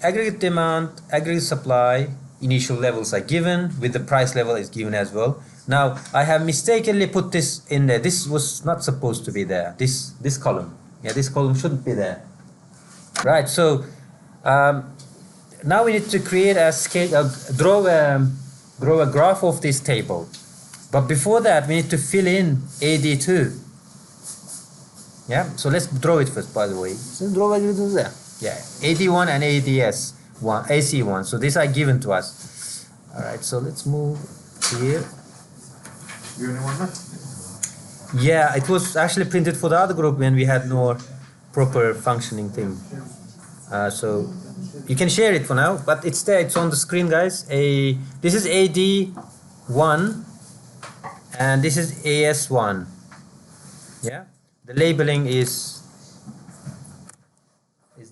aggregate demand, aggregate supply, initial levels are given, with the price level is given as well. Now I have mistakenly put this in there. This was not supposed to be there. This column, yeah, this column shouldn't be there, right? So now we need to create a scale, draw a graph of this table. But before that, we need to fill in AD2. Yeah, so let's draw it first, by the way. So draw it there. Yeah, AD1 and ADS1, AC1. So these are given to us. All right, so let's move here. You only one left? Yeah, it was actually printed for the other group when we had no proper functioning thing. So you can share it for now, but it's there. It's on the screen, guys. This is AD1 and this is AS1. Yeah, the labeling is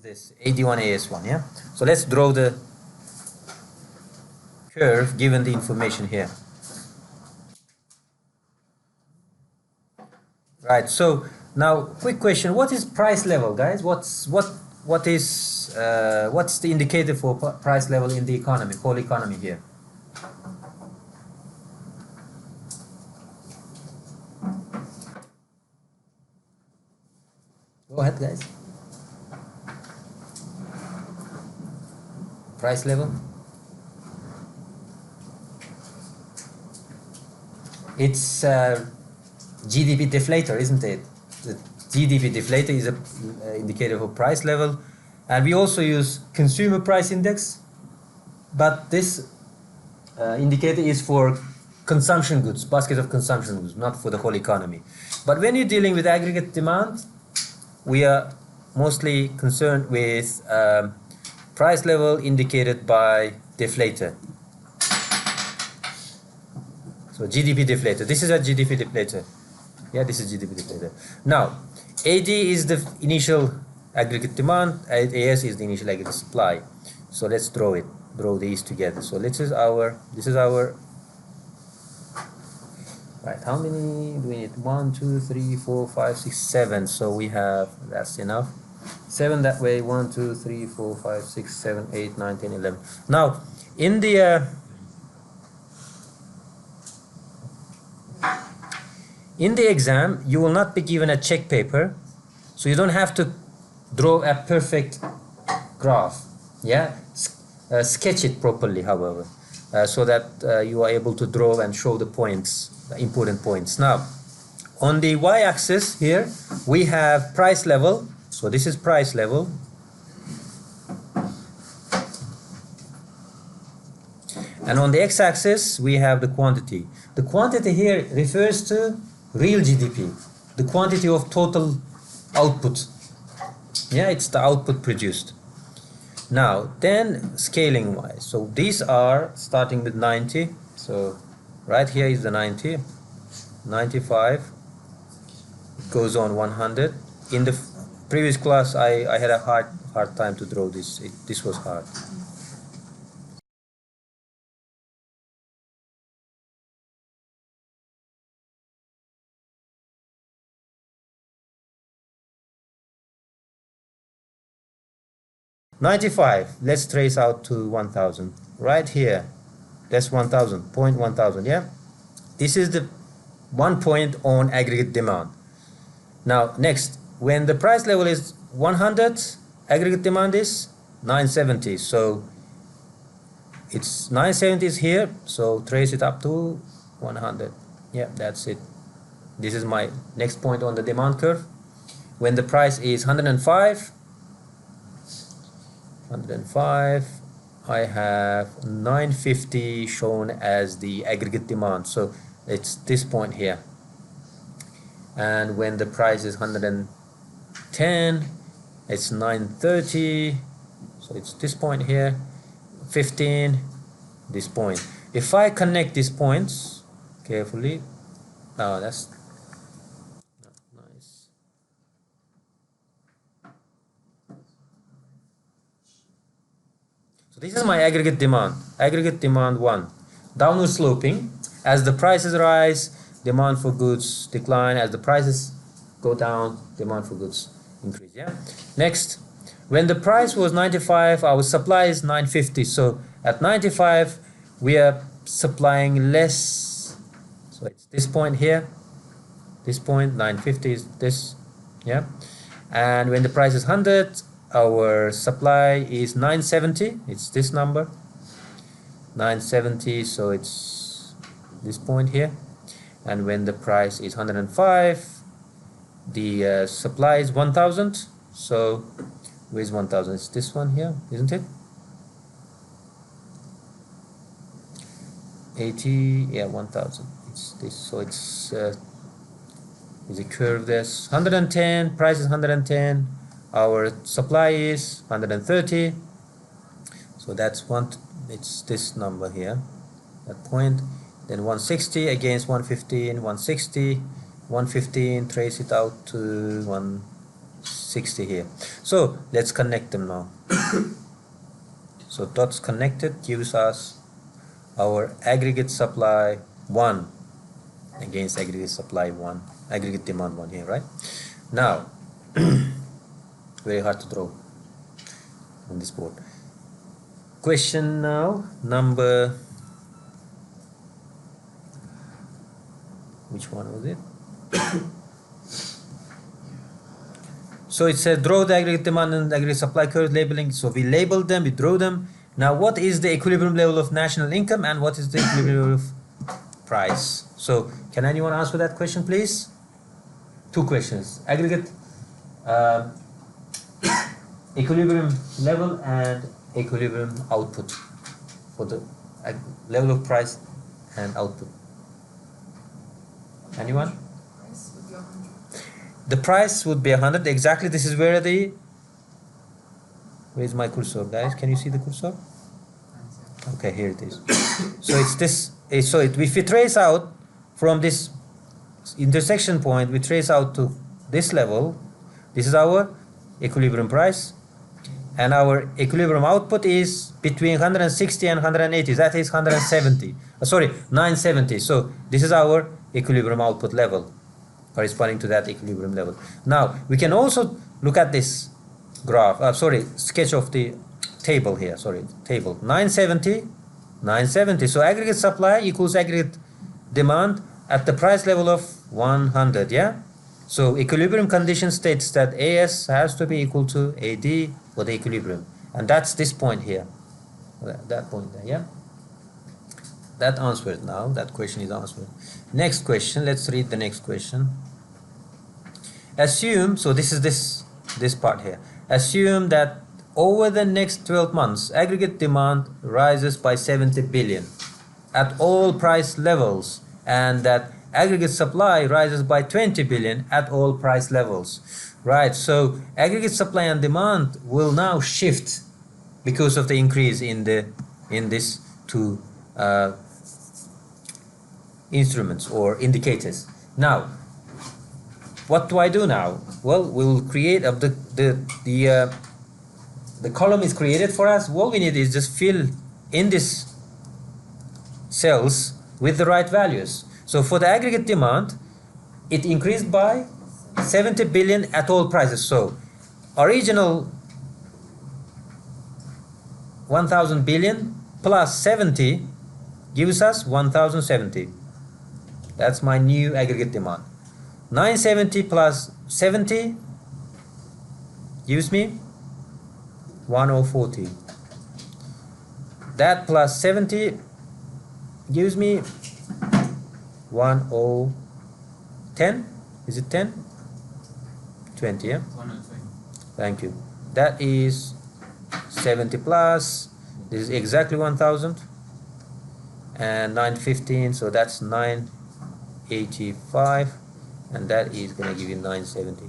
this AD1 AS1. Yeah, so let's draw the curve given the information here. Right, so now quick question: what is price level, guys? What's the indicator for price level in the economy, whole economy here? Go ahead, guys. Price level. It's GDP deflator, isn't it? The GDP deflator is an indicator for price level, and we also use consumer price index, but this indicator is for consumption goods, basket of consumption goods, not for the whole economy. But when you're dealing with aggregate demand, we are mostly concerned with price level indicated by deflator. So GDP deflator. This is a GDP deflator. Yeah, this is GDP deflator. Now, AD is the initial aggregate demand, AS is the initial aggregate supply. So let's draw it. Draw these together. So this is our right. How many do we need? 1, 2, 3, 4, 5, 6, 7. So we have, that's enough. 7 that way. 1, 2, 3, 4, 5, 6, 7, 8, 9, 10, 11. Now, in the exam, you will not be given a check paper, so you don't have to draw a perfect graph. Yeah, sketch it properly, however, so that you are able to draw and show the points, the important points. Now, on the y-axis here, we have price level. So this is price level. And on the x-axis, we have the quantity. The quantity here refers to real GDP, the quantity of total output. Yeah, it's the output produced. Now, then scaling wise. So these are starting with 90. So right here is the 90, 95. It goes on 100. In the previous class, I had a hard time to draw this. This was hard. $95, let's trace out to 1000. Right here, that's 1000, point 1000, yeah? This is the 1 point on aggregate demand. Now, next, when the price level is 100, aggregate demand is 970. So, it's 970 is here, so trace it up to 100. Yeah, that's it. This is my next point on the demand curve. When the price is 105, I have 950 shown as the aggregate demand, so it's this point here. And when the price is 110, it's 930, so it's this point here. 15, this point. If I connect these points carefully, that's nice. So this is my aggregate demand. Aggregate demand 1. Downward sloping. As the prices rise, demand for goods decline. As the prices go down, demand for goods increase. Yeah. Next, When the price was 95, our supply is 950. So at 95, we are supplying less. So it's this point here. This point, 950 is this. Yeah. And when the price is 100, our supply is 970. It's this number. 970. So it's this point here. And when the price is 105, the supply is 1000. So where's 1000? It's this one here, isn't it? 80, yeah, 1000. It's this. So it's is a curve. There's 110. Price is 110. Our supply is 130. So that's one. It's this number here, that point. Then 160 against 115. 160, 115. Trace it out to 160 here. So let's connect them now. So dots connected gives us our aggregate supply 1 against aggregate supply 1, aggregate demand 1 here, right? Now, very hard to draw on this board. Question now, number, which one was it? So it said draw the aggregate demand and aggregate supply curve labeling. So we labeled them, we drew them. Now what is the equilibrium level of national income and what is the equilibrium level of price? So can anyone answer that question, please? Two questions. Aggregate equilibrium level and equilibrium output for the level of price and output. Anyone? The price would be 100. Exactly. This is where the, where's my cursor, guys? Can you see the cursor? Okay, here it is. So it's this. So if we trace out from this intersection point, we trace out to this level. This is our equilibrium price, and our equilibrium output is between 160 and 180. That is 170. Sorry, 970. So this is our equilibrium output level, corresponding to that equilibrium level. Now we can also look at this graph. Sketch of the table here. Table 970, 970. So aggregate supply equals aggregate demand at the price level of 100. Yeah. So equilibrium condition states that AS has to be equal to AD for the equilibrium, and that's this point here. That point there. Yeah. That answered now. That question is answered. Next question. Let's read the next question. Assume, so this is this part here. Assume that over the next 12 months, aggregate demand rises by 70 billion at all price levels, and that aggregate supply rises by 20 billion at all price levels. Right, so aggregate supply and demand will now shift because of the increase in this two instruments or indicators. Now, what do I do now? Well, we'll create the column is created for us. All we need is just fill in this cells with the right values. So for the aggregate demand, it increased by 70 billion at all prices. So original 1000 billion plus 70 gives us 1070. That's my new aggregate demand. 970 plus 70 gives me 1040. That plus 70 gives me 1010. Is it 10? 20, yeah? 120. Thank you. That is 70 plus, this is exactly 1000, and 915, so that's 985, and that is going to give you 970.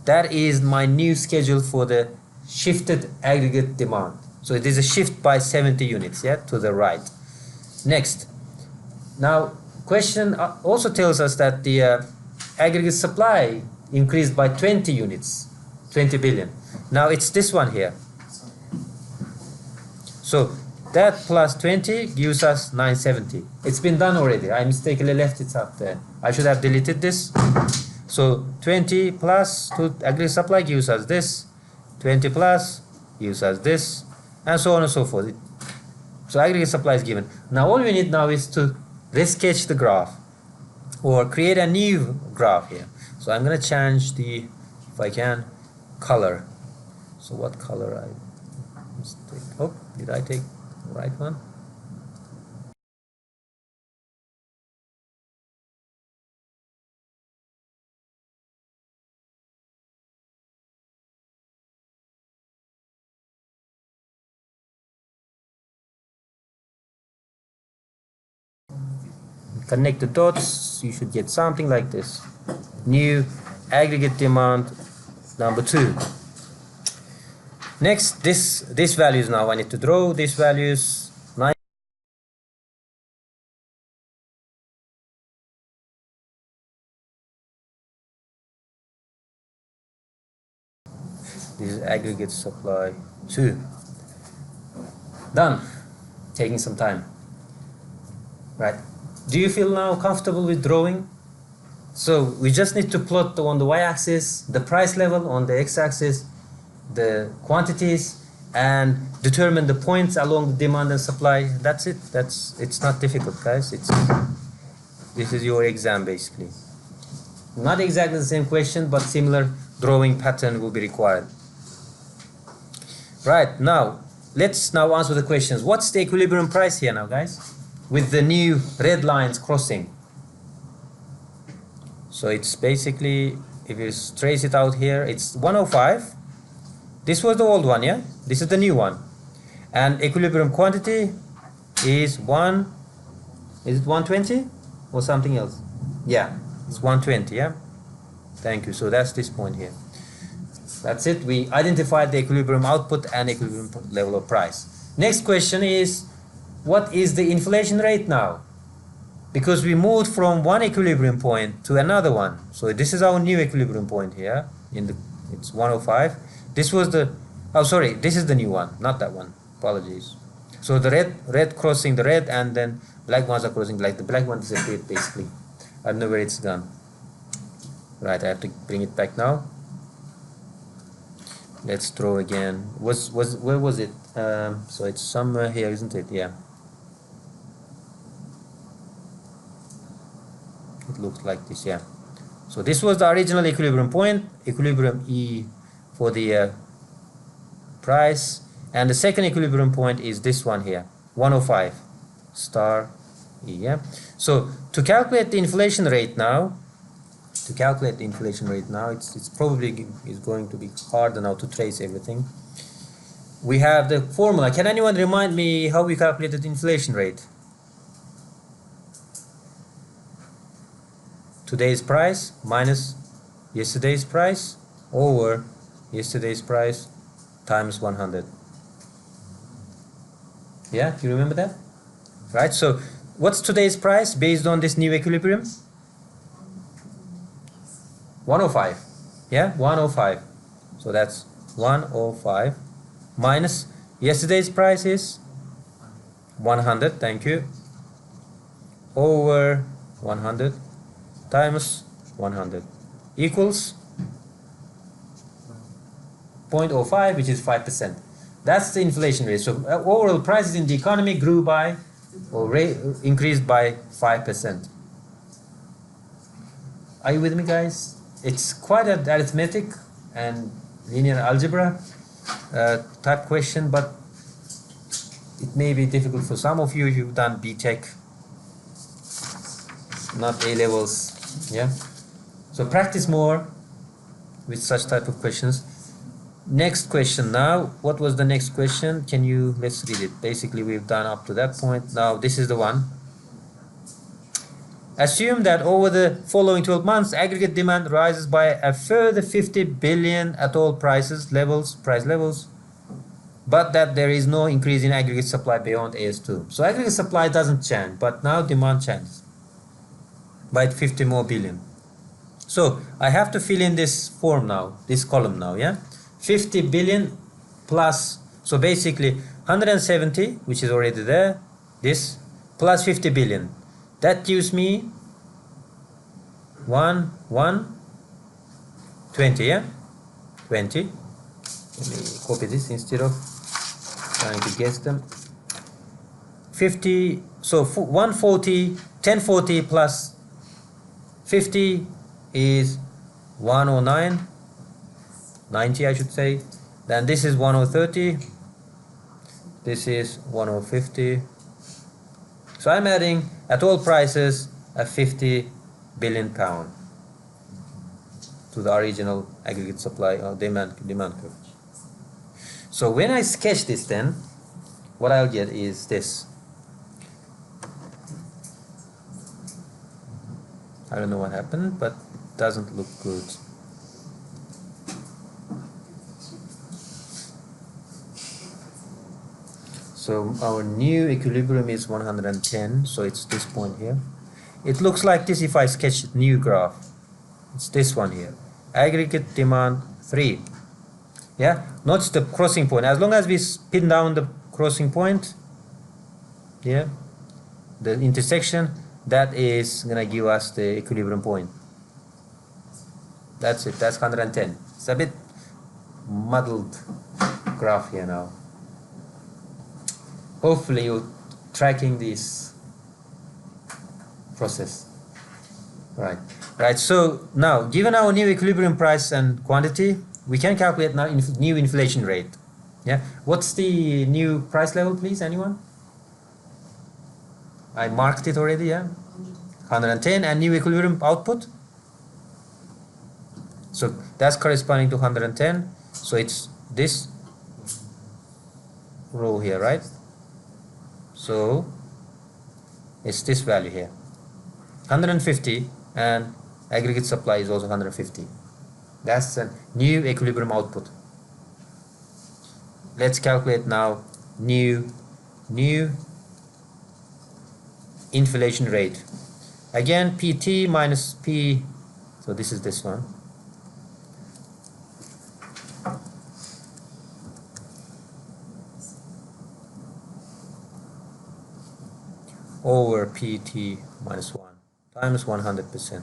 That is my new schedule for the shifted aggregate demand. So it is a shift by 70 units, yeah, to the right. Next. Now, question also tells us that the aggregate supply increased by 20 units, 20 billion. Now it's this one here. So that plus 20 gives us 970. It's been done already. I mistakenly left it up there. I should have deleted this. So 20 plus to aggregate supply gives us this. 20 plus gives us this, and so on and so forth. So aggregate supply is given. Now all we need now is to resketch the graph or create a new graph here. So I'm going to change the, if I can, color. So what color I mistake? Oh, did I take the right one? Connect the dots, you should get something like this. New aggregate demand number 2. Next, this values now I need to draw. These values 9. This is aggregate supply 2. Done. Taking some time. Right. Do you feel now comfortable with drawing? So we just need to plot on the y-axis the price level, on the x-axis the quantities, and determine the points along the demand and supply. That's it. It's not difficult, guys. This is your exam basically. Not exactly the same question, but similar drawing pattern will be required. Right, now let's now answer the questions. What's the equilibrium price here now, guys? With the new red lines crossing. So it's basically, if you trace it out here, it's 105. This was the old one, yeah? This is the new one. And equilibrium quantity is 120 or something else? Yeah, it's 120, yeah? Thank you. So that's this point here. That's it. We identified the equilibrium output and equilibrium level of price. Next question is, what is the inflation rate now? Because we moved from one equilibrium point to another one. So this is our new equilibrium point here. It's 105. This was the, oh sorry, this is the new one, not that one. Apologies. So the red crossing the red, and then black ones are crossing black. The black one disappeared basically. I don't know where it's gone. Right, I have to bring it back now. Let's draw again. Where was it? So it's somewhere here, isn't it? Yeah. It looks like this, yeah. So this was the original equilibrium point, equilibrium E for the price, and the second equilibrium point is this one here, 105 star E, yeah. So to calculate the inflation rate now, it's probably is going to be harder now to trace everything. We have the formula. Can anyone remind me how we calculated the inflation rate? Today's price minus yesterday's price over yesterday's price times 100. Yeah, do you remember that? Right, so what's today's price based on this new equilibrium? 105. Yeah, 105. So that's 105 minus yesterday's price is 100, thank you, over 100 times 100 equals 0.05, which is 5%. That's the inflation rate. So overall prices in the economy grew by, or increased by 5%. Are you with me, guys? It's quite an arithmetic and linear algebra type question, but it may be difficult for some of you who've done BTech, not A-levels. Yeah, so practice more with such type of questions. Next question now. What was the next question? Let's read it. Basically we've done up to that point. Now this is the one. Assume that over the following 12 months aggregate demand rises by a further 50 billion at all price levels, but that there is no increase in aggregate supply beyond AS2. So aggregate supply doesn't change, but now demand changes by 50 more billion. So I have to fill in this form now, this column now, yeah? 50 billion plus, so basically 170, which is already there, this, plus 50 billion. That gives me 20, yeah? 20. Let me copy this instead of trying to guess them. 50, so 140, 1040 plus 50 is 109, 90 I should say. Then this is 1030, this is 1050. So I'm adding at all prices a 50 billion pound to the original aggregate supply or demand curve. So when I sketch this, then what I'll get is this. I don't know what happened, but doesn't look good. So our new equilibrium is 110, so it's this point here. It looks like this if I sketch a new graph. It's this one here. Aggregate demand 3. Yeah, notice the crossing point. As long as we pin down the crossing point, yeah, the intersection, that is gonna give us the equilibrium point. That's it. That's 110. It's a bit muddled graph here now. Hopefully you're tracking this process. Right. So now, given our new equilibrium price and quantity, we can calculate now new inflation rate. Yeah. What's the new price level, please? Anyone? I marked it already. Yeah. 110 and new equilibrium output. So that's corresponding to 110. So it's this row here, right? So it's this value here, 150, and aggregate supply is also 150. That's a new equilibrium output. Let's calculate now new inflation rate. Again, PT minus P, so this is this one. Over PT minus 1 times 100%.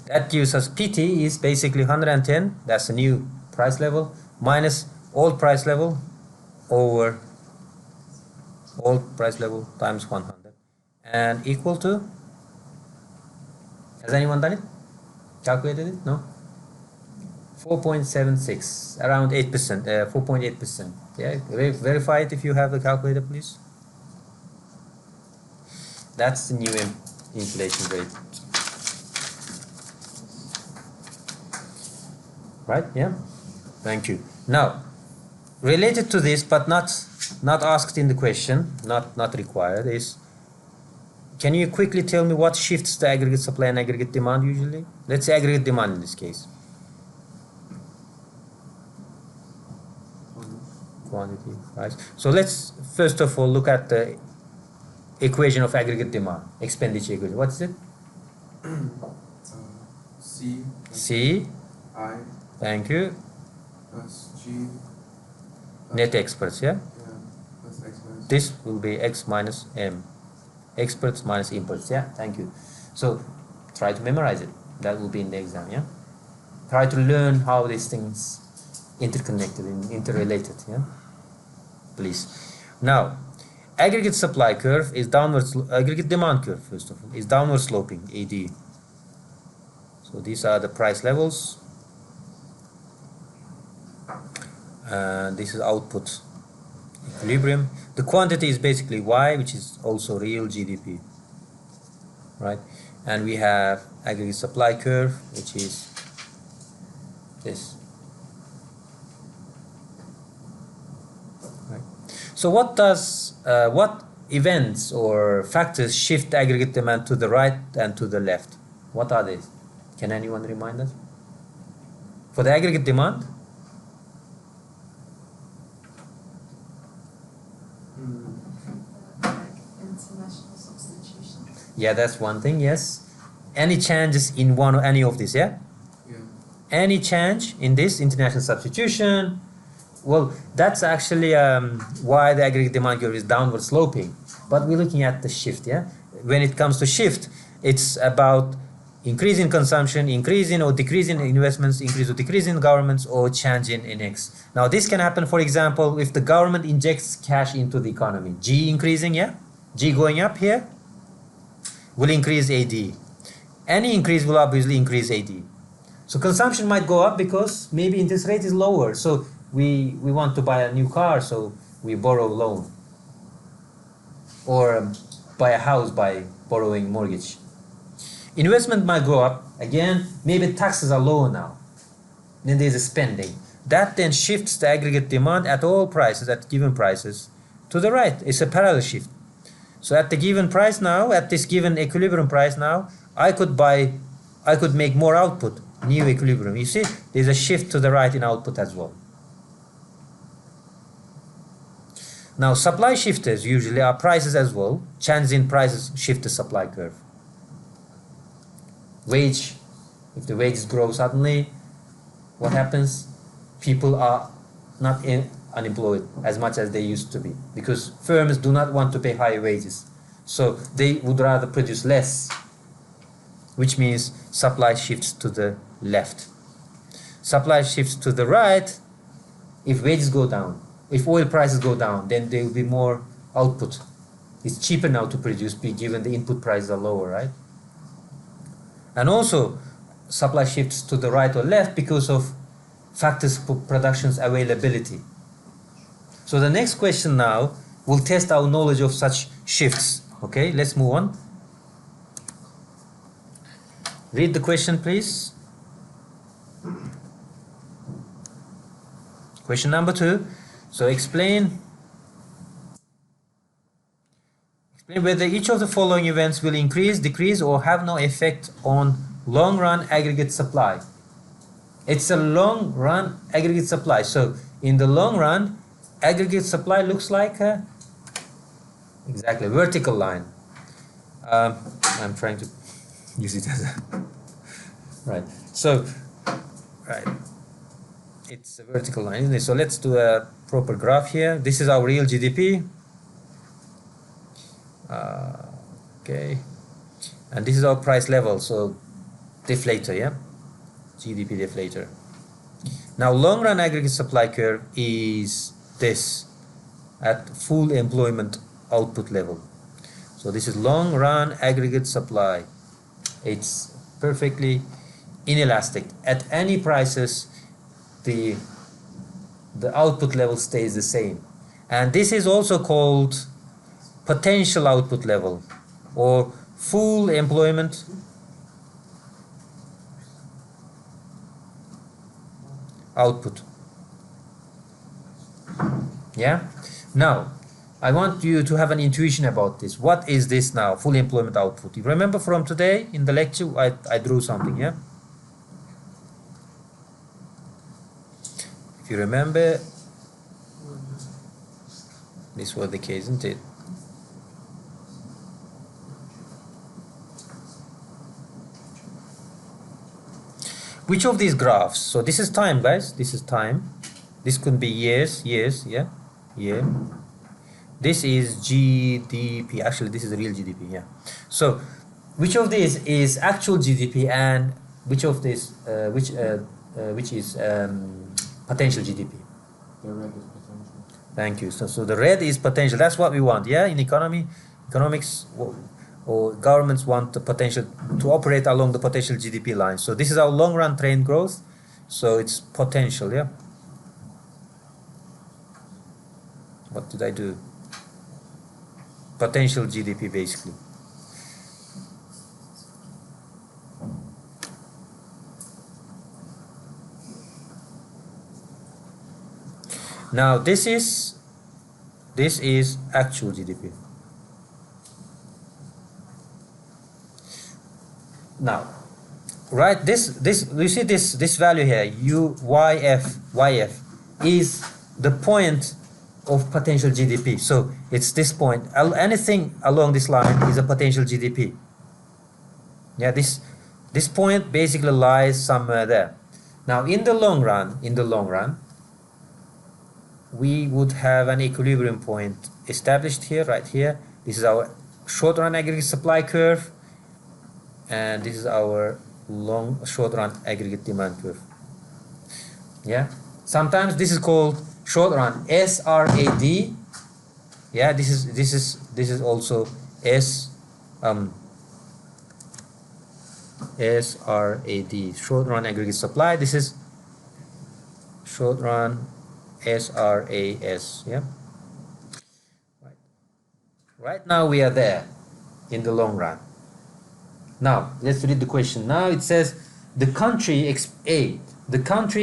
That gives us PT is basically 110, that's the new price level, minus old price level over old price level times 100, and equal to, has anyone done it? Calculated it? No? 4.76, around 8%, 4.8%. Yeah, verify it if you have the calculator, please. That's the new inflation rate. Right? Yeah. Thank you. Now, related to this, but not asked in the question, not required, is, can you quickly tell me what shifts the aggregate supply and aggregate demand usually? Let's say aggregate demand in this case. Quantity, right? So let's first of all look at the equation of aggregate demand, expenditure equation. What is it? C. I. Thank you. Plus G. Net experts, yeah? Plus X minus. This will be X minus M. Experts minus imports, yeah? Thank you. So try to memorize it. That will be in the exam, yeah? Try to learn how these things interconnected and interrelated, yeah? Please. Now, aggregate supply curve is aggregate demand curve, first of all, is downward sloping, AD. So these are the price levels. And this is output equilibrium. The quantity is basically Y, which is also real GDP. Right? And we have aggregate supply curve, which is this. Right. So what events or factors shift aggregate demand to the right and to the left? What are these? Can anyone remind us? For the aggregate demand? International substitution. Yeah, that's one thing, yes. Any changes in one or any of these, yeah? Yeah. Any change in this international substitution, well, that's actually why the aggregate demand curve is downward sloping. But we're looking at the shift, yeah? When it comes to shift, it's about increase in consumption, increase in or decrease in investments, increase or decrease in governments, or change in X. Now this can happen, for example, if the government injects cash into the economy. G increasing, yeah? G going up here will increase AD. Any increase will obviously increase AD. So consumption might go up because maybe interest rate is lower. So we want to buy a new car, so we borrow loan. Or buy a house by borrowing mortgage. Investment might go up. Again, maybe taxes are lower now. Then there's a spending. That then shifts the aggregate demand at all prices, at given prices, to the right. It's a parallel shift. So at the given price now, at this given equilibrium price now, I could make more output, new equilibrium. You see, there's a shift to the right in output as well. Now, supply shifters usually are prices as well. Change in prices shift the supply curve. Wage, if the wages grow suddenly, what happens? People are not unemployed as much as they used to be because firms do not want to pay high wages. So they would rather produce less, which means supply shifts to the left. Supply shifts to the right if wages go down. If oil prices go down, then there will be more output. It's cheaper now to produce given the input prices are lower, right? And also, supply shifts to the right or left because of factors for production's availability. So the next question now will test our knowledge of such shifts. Okay, let's move on. Read the question, please. Question number 2. So explain whether each of the following events will increase, decrease, or have no effect on long-run aggregate supply. It's a long-run aggregate supply. So in the long run, aggregate supply looks like a exactly vertical line. I'm trying to use it as a right. So right, it's a vertical line, isn't it? So let's do a proper graph here. This is our real GDP. Okay, and this is our price level. So deflator, yeah, GDP deflator. Now long-run aggregate supply curve is this at full employment output level. So this is long-run aggregate supply. It's perfectly inelastic. At any prices, the output level stays the same. And this is also called potential output level or full employment output. Yeah. Now I want you to have an intuition about this. What is this now? Full employment output. You remember from today in the lecture I drew something, yeah? If you remember, this was the case, isn't it? Which of these graphs? So this is time, guys. This is time. This could be years, yeah, year. This is GDP. Actually, this is real GDP, yeah. So, which of these is actual GDP, and which of this, which is potential GDP? The red is potential. Thank you. So the red is potential. That's what we want, yeah. In economics, or governments want the potential to operate along the potential GDP line. So this is our long-run trend growth. So it's potential, yeah. What did I do? Potential GDP basically. Now this is actual GDP. Now, right, this you see this value here, YF is the point of potential GDP. So it's this point. Anything along this line is a potential GDP. Yeah, this point basically lies somewhere there. Now in the long run, we would have an equilibrium point established here, right here. This is our short run aggregate supply curve. and this is our short run aggregate demand curve. Yeah, sometimes this is called short run SRAD. Yeah, this is also SRAD, short run aggregate supply. This is short run SRAS. Yeah, right now we are there in the long run. Now let's read the question. Now it says the country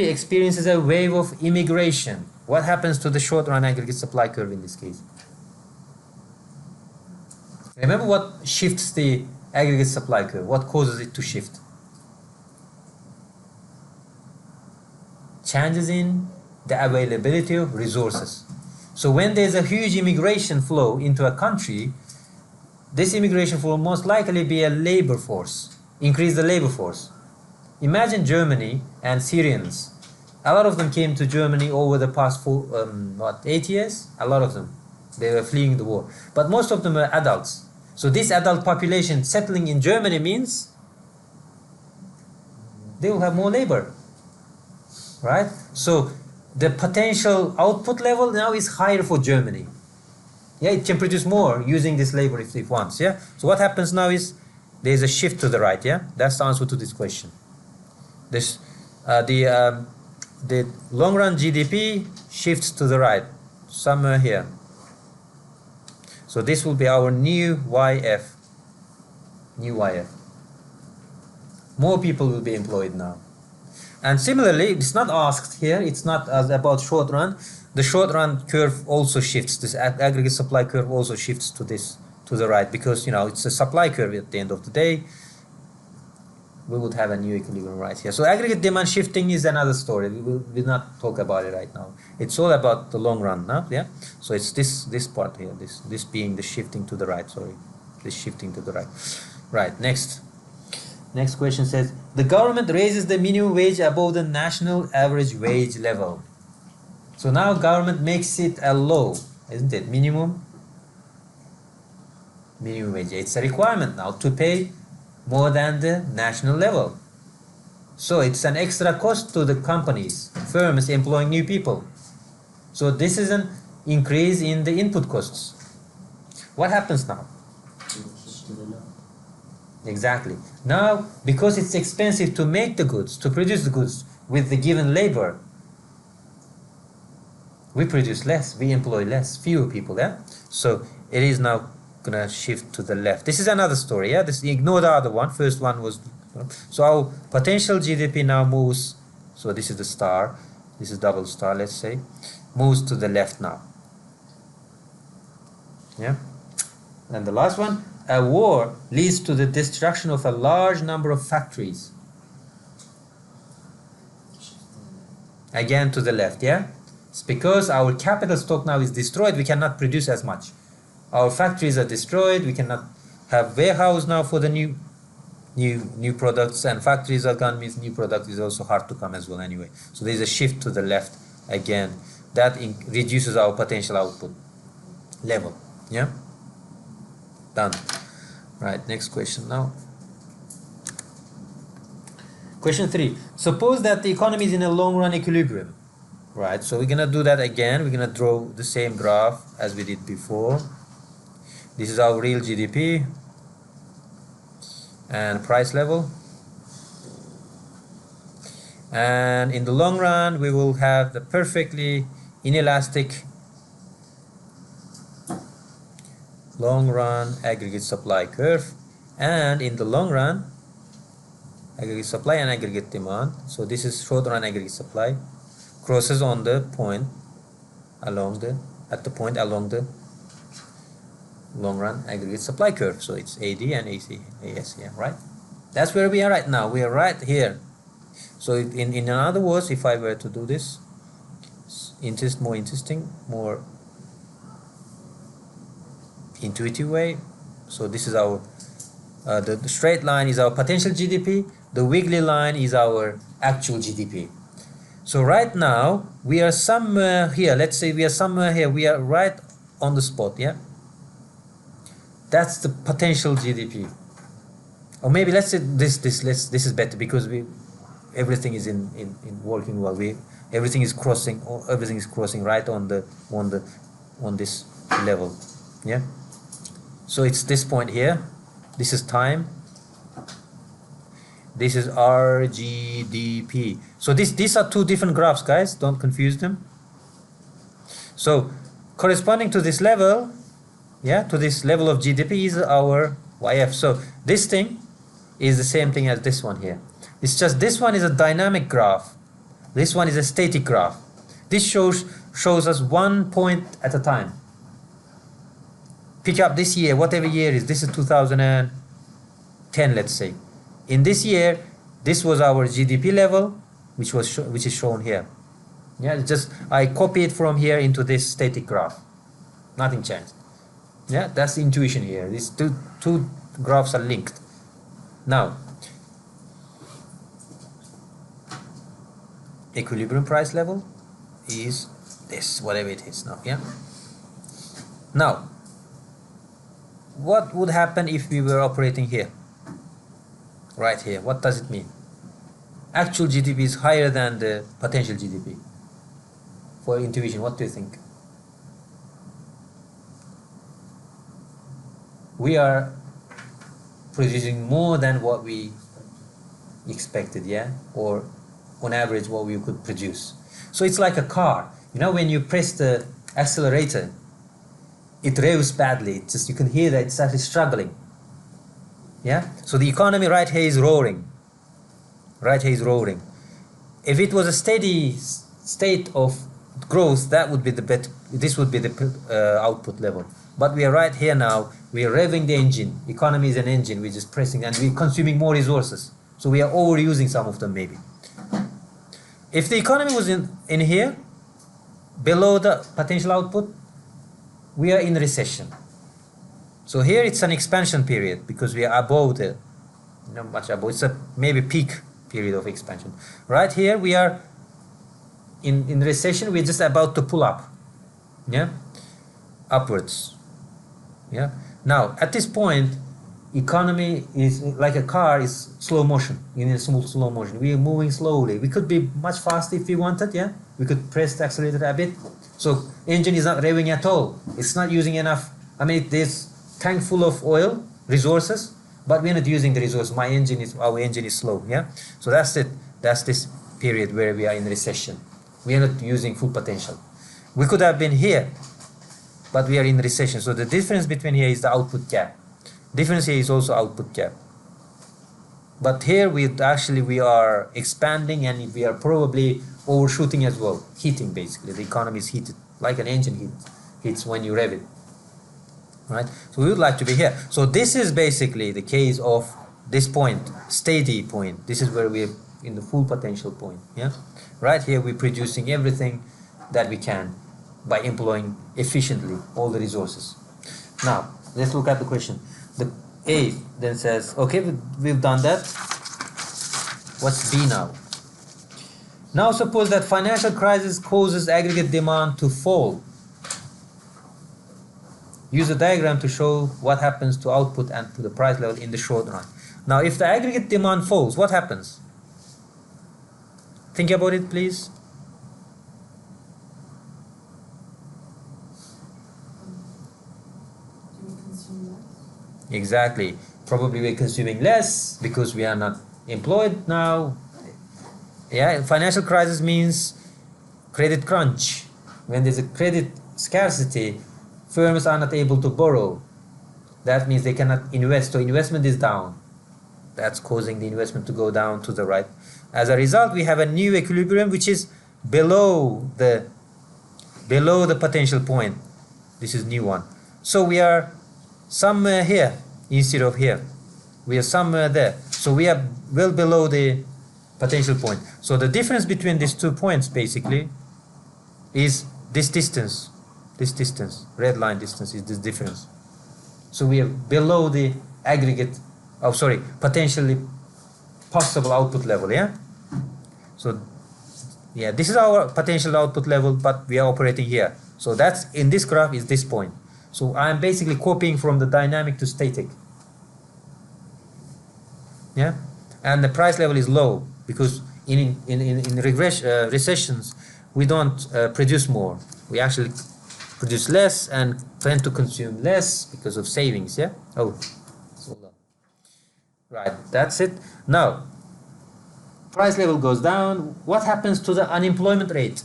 experiences a wave of immigration. What happens to the short run aggregate supply curve in this case? Remember what shifts the aggregate supply curve? What causes it to shift? Changes in the availability of resources. So when there's a huge immigration flow into a country, this immigration will most likely be a labor force, increase the labor force. Imagine Germany and Syrians. A lot of them came to Germany over the past 8 years? A lot of them. They were fleeing the war. But most of them were adults. So this adult population settling in Germany means they will have more labor. Right? So the potential output level now is higher for Germany. Yeah, it can produce more using this labor if it wants. Yeah. So what happens now is there is a shift to the right. Yeah, that's the answer to this question. This the long run GDP shifts to the right, somewhere here. So this will be our new YF. New YF. More people will be employed now. And similarly, it's not asked here. It's not about short run. The short run curve also shifts. This aggregate supply curve also shifts to the right, because it's a supply curve at the end of the day. We would have a new equilibrium right here. So aggregate demand shifting is another story. We will not talk about it right now. It's all about the long run now. Yeah. So it's this part here. This being the shifting to the right. Sorry, this shifting to the right. Right. Next question says the government raises the minimum wage above the national average wage level. So now government makes it a law, isn't it? Minimum wage. It's a requirement now to pay more than the national level. So it's an extra cost to the companies, firms employing new people. So this is an increase in the input costs. What happens now? Exactly. Now, because it's expensive to make the goods, to produce the goods with the given labor, we produce less, we employ less, fewer people. Yeah. So it is now gonna shift to the left. This is another story. Yeah. Ignore the other one. First one was. So our potential GDP now moves. So this is the star. This is double star. Let's say, moves to the left now. Yeah. And the last one. A war leads to the destruction of a large number of factories. Again to the left, yeah? It's because our capital stock now is destroyed, we cannot produce as much. Our factories are destroyed, we cannot have warehouse now for the new products, and factories are gone, means new product is also hard to come as well anyway. So there is a shift to the left again. That reduces our potential output level, yeah? Done. Right, next question now. Question 3. Suppose that the economy is in a long run equilibrium. Right, so we're gonna do that again. We're gonna draw the same graph as we did before. This is our real GDP and price level. And in the long run, we will have the perfectly inelastic long run aggregate supply curve, and in the long run aggregate supply and aggregate demand. So this is short run aggregate supply crosses on the point along the long run aggregate supply curve. So it's AD and AS here, right? That's where we are right now. We are right here. So in other words, if I were to do this, more intuitive way. So this is our the straight line is our potential GDP. The wiggly line is our actual GDP. So right now we are somewhere here. Let's say we are somewhere here. We are right on the spot. Yeah. That's the potential GDP. Or maybe let's say this is better because everything is in working well. Everything is crossing right on this level. Yeah. So it's this point here. This is time. This is RGDP. So these are two different graphs, guys. Don't confuse them. So corresponding to this level, yeah, to this level of GDP is our YF. So this thing is the same thing as this one here. It's just this one is a dynamic graph. This one is a static graph. This shows us 1 point at a time. Pick up this year, whatever year is. This is 2010, let's say. In this year, this was our GDP level, which is shown here. Yeah, just I copy it from here into this static graph. Nothing changed. Yeah, that's the intuition here. These two graphs are linked. Now, equilibrium price level is this, whatever it is now. Yeah. Now, what would happen if we were operating here? Right here. What does it mean? Actual GDP is higher than the potential GDP. For intuition, what do you think? We are producing more than what we expected, yeah? Or on average what we could produce. So it's like a car. You know, when you press the accelerator, it revs badly. It's just, you can hear that it's actually struggling. Yeah? So the economy right here is roaring. Right here is roaring. If it was a steady state of growth, that would be the better. This would be the output level. But we are right here now. We are revving the engine. Economy is an engine. We're just pressing, and we're consuming more resources. So we are overusing some of them maybe. If the economy was in here, below the potential output, we are in recession. So here it's an expansion period because we are above the, not much above. It's a maybe peak period of expansion. Right here we are in recession. We're just about to pull up, yeah, upwards, yeah. Now at this point, economy is like a car, is slow motion, in a slow motion. We are moving slowly. We could be much faster if we wanted, yeah. We could press the accelerator a bit. So engine is not revving at all. It's not using enough. I mean, there's tank full of oil resources, but we're not using the resource. Our engine is slow, yeah. So that's it. That's this period where we are in recession. We are not using full potential. We could have been here, but we are in recession. So the difference between here is the output gap. Difference here is also output gap. But here we are expanding, and we are probably overshooting as well, heating basically. The economy is heated like an engine heats when you rev it. Right? So we would like to be here. So this is basically the case of this point, steady point. This is where we're in the full potential point. Yeah. Right here we're producing everything that we can by employing efficiently all the resources. Now let's look at the question. The A then says, okay, we've done that. What's B now? Now suppose that financial crisis causes aggregate demand to fall. Use a diagram to show what happens to output and to the price level in the short run. Now if the aggregate demand falls, what happens? Think about it, please. Do we consume less? Exactly. Probably we're consuming less because we are not employed now. Yeah, financial crisis means credit crunch. When there's a credit scarcity, firms are not able to borrow. That means they cannot invest, so investment is down. That's causing the investment to go down to the right. As a result, we have a new equilibrium which is below the potential point. This is new one. So we are somewhere here instead of here. We are somewhere there. So we are well below the potential point. So the difference between these 2 points basically is this distance. This distance, red line distance, is this difference. So we are below the aggregate, potentially possible output level, yeah? So, yeah, this is our potential output level, but we are operating here. So that's, in this graph, is this point. So I'm basically copying from the dynamic to static. yeah, and the price level is low because in recessions we don't produce more. We actually produce less and tend to consume less because of savings. Yeah. Oh, hold on. Right. That's it. Now, price level goes down. What happens to the unemployment rate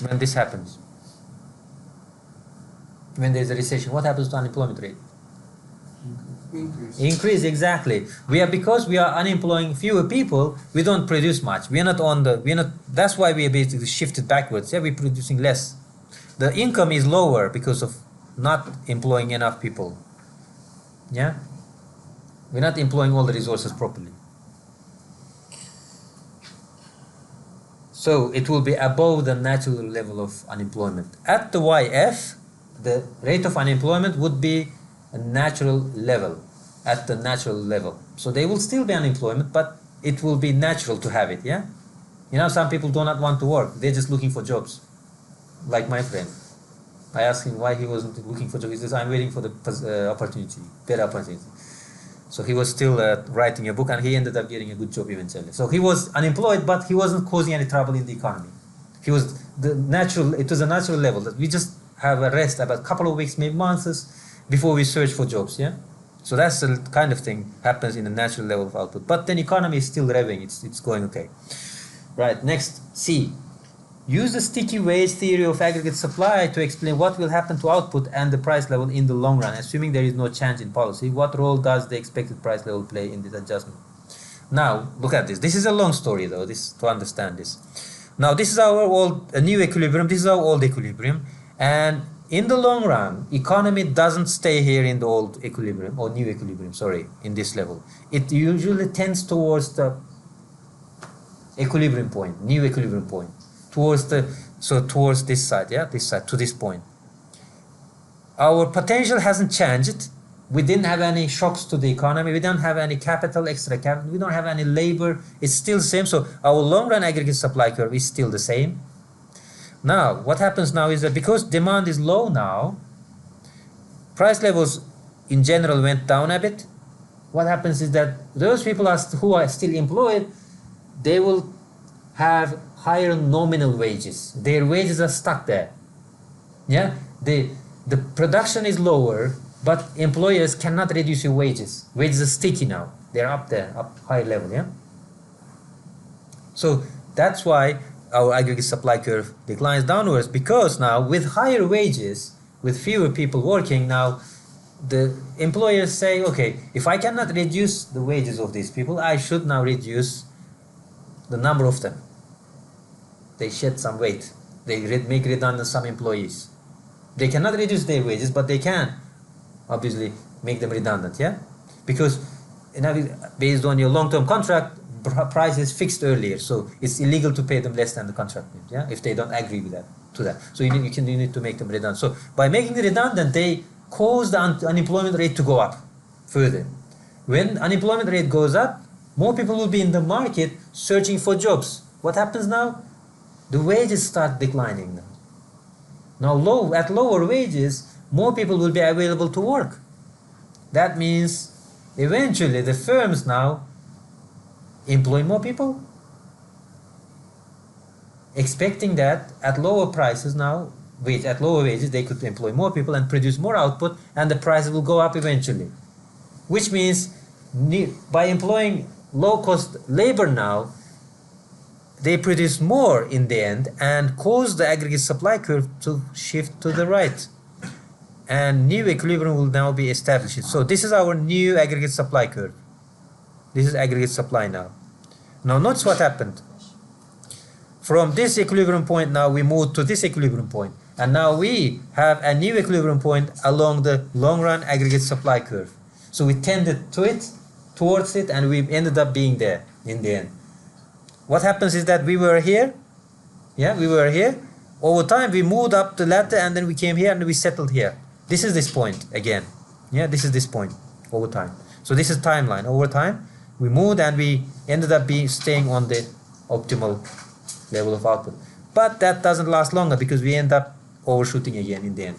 when this happens? When there's a recession, what happens to unemployment rate? Increase, exactly. Because we are unemploying fewer people, we don't produce much. That's why we are basically shifted backwards. Yeah, we're producing less. The income is lower because of not employing enough people. Yeah, we're not employing all the resources properly. So it will be above the natural level of unemployment. At the YF, the rate of unemployment would be a natural level, at the natural level. So they will still be unemployment, but it will be natural to have it, yeah? You know, some people do not want to work. They're just looking for jobs, like my friend. I asked him why he wasn't looking for jobs. He says, I'm waiting for the opportunity, better opportunity. So he was still writing a book, and he ended up getting a good job eventually. So he was unemployed, but he wasn't causing any trouble in the economy. It was a natural level that we just have a rest about a couple of weeks, maybe months, before we search for jobs, yeah? So that's the kind of thing happens in the natural level of output. But then economy is still revving, it's going okay. Right, next, C. Use the sticky wage theory of aggregate supply to explain what will happen to output and the price level in the long run, assuming there is no change in policy. What role does the expected price level play in this adjustment? Now, look at this. This is a long story, though, to understand this. Now, this is our new equilibrium. This is our old equilibrium. And in the long run, economy doesn't stay here in the old equilibrium, or new equilibrium, sorry, in this level. It usually tends towards the equilibrium point, new equilibrium point. Towards this side, yeah, this side, to this point. Our potential hasn't changed. We didn't have any shocks to the economy. We don't have any capital, extra capital. We don't have any labor. It's still the same. So our long-run aggregate supply curve is still the same. Now, what happens now is that because demand is low now, price levels in general went down a bit. What happens is that those people who are still employed, they will have higher nominal wages. Their wages are stuck there. Yeah, the production is lower, but employers cannot reduce your wages. Wages are sticky now. They're up there, up high level. Yeah. So that's why our aggregate supply curve declines downwards, because now with higher wages, with fewer people working, now the employers say, okay, if I cannot reduce the wages of these people, I should now reduce the number of them. They shed some weight. They make redundant some employees. They cannot reduce their wages, but they can obviously make them redundant, yeah? Because based on your long-term contract, price is fixed earlier, so it's illegal to pay them less than the contract, yeah? If they don't agree with that, So you need to make them redundant. So by making them redundant, they cause the unemployment rate to go up further. When unemployment rate goes up, more people will be in the market searching for jobs. What happens now? The wages start declining now. Now at lower wages, more people will be available to work. That means eventually the firms now employ more people, expecting that at lower prices now, at lower wages, they could employ more people and produce more output, and the prices will go up eventually. Which means by employing low-cost labor now, they produce more in the end and cause the aggregate supply curve to shift to the right. And new equilibrium will now be established. So this is our new aggregate supply curve. This is aggregate supply now. Now notice what happened. From this equilibrium point now we move to this equilibrium point. And now we have a new equilibrium point along the long-run aggregate supply curve. So we tended towards it, and we ended up being there in the end. What happens is that we were here. Yeah, we were here. Over time, we moved up the ladder, and then we came here, and we settled here. This is this point again. Yeah, this is this point over time. So this is timeline. Over time, we moved, and we ended up staying on the optimal level of output. But that doesn't last longer because we end up overshooting again in the end.